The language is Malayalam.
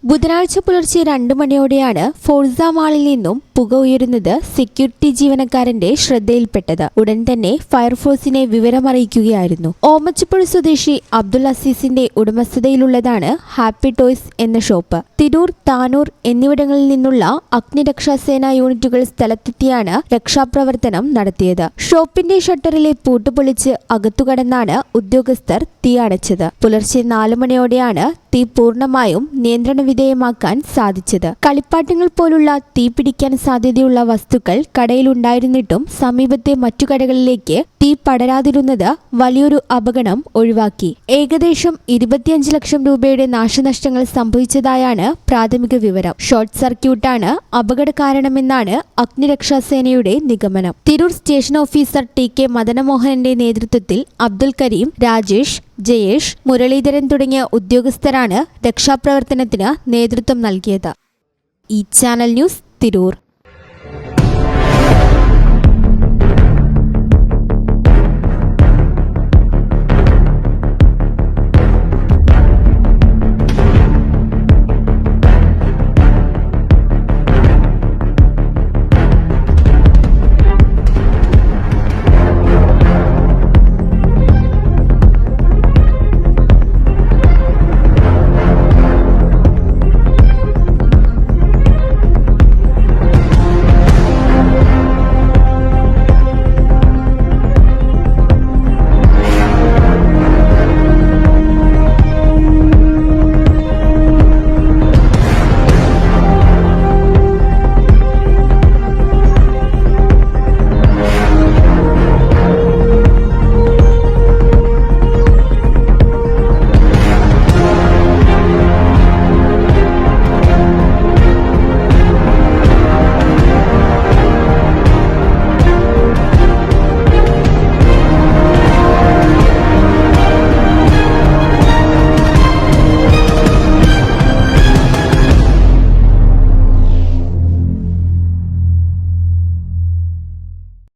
ബുധനാഴ്ച പുലർച്ചെ 2 മണിയോടെയാണ് ഫോഴ്സ മാളിൽ നിന്നും പുക ഉയരുന്നത് സെക്യൂരിറ്റി ജീവനക്കാരന്റെ ശ്രദ്ധയിൽപ്പെട്ടത്. ഉടൻ തന്നെ ഫയർഫോഴ്സിനെ വിവരമറിയിക്കുകയായിരുന്നു. ഓമച്ചപ്പുഴ സ്വദേശി അബ്ദുൽ അസീസിന്റെ ഉടമസ്ഥതയിലുള്ളതാണ് ഹാപ്പി ടോയ്സ് എന്ന ഷോപ്പ്. തിരൂർ, താനൂർ എന്നിവിടങ്ങളിൽ നിന്നുള്ള അഗ്നിരക്ഷാസേന യൂണിറ്റുകൾ സ്ഥലത്തെത്തിയാണ് രക്ഷാപ്രവർത്തനം നടത്തിയത്. ഷോപ്പിന്റെ ഷട്ടറിലെ പൂട്ട് പൊളിച്ച് അകത്തുകടന്നാണ് ഉദ്യോഗസ്ഥർ തീ അണച്ചത്. പുലർച്ചെ 4 മണിയോടെയാണ് തീ പൂർണ്ണമായും നിയന്ത്രണ വിധേയമാക്കാൻ സാധിച്ചത്. കളിപ്പാട്ടങ്ങൾ പോലുള്ള തീ പിടിക്കാൻ സാധ്യതയുള്ള വസ്തുക്കൾ കടയിലുണ്ടായിരുന്നിട്ടും സമീപത്തെ മറ്റു കടകളിലേക്ക് തീ പടരാതിരുന്നത് വലിയൊരു അപകടം ഒഴിവാക്കി. ഏകദേശം 25 ലക്ഷം രൂപയുടെ നാശനഷ്ടങ്ങൾ സംഭവിച്ചതായാണ് പ്രാഥമിക വിവരം. ഷോർട്ട് സർക്യൂട്ടാണ് അപകട കാരണമെന്നാണ് അഗ്നിരക്ഷാസേനയുടെ നിഗമനം. Tirur station officer T K. മദനമോഹനന്റെ നേതൃത്വത്തിൽ അബ്ദുൽ കരീം, രാജേഷ്, ജയേഷ്, മുരളീധരൻ തുടങ്ങിയ ഉദ്യോഗസ്ഥരാണ് രക്ഷാപ്രവർത്തനത്തിന് നേതൃത്വം നൽകിയത്. ഈ ചാനൽ ന്യൂസ്, തിരൂർ.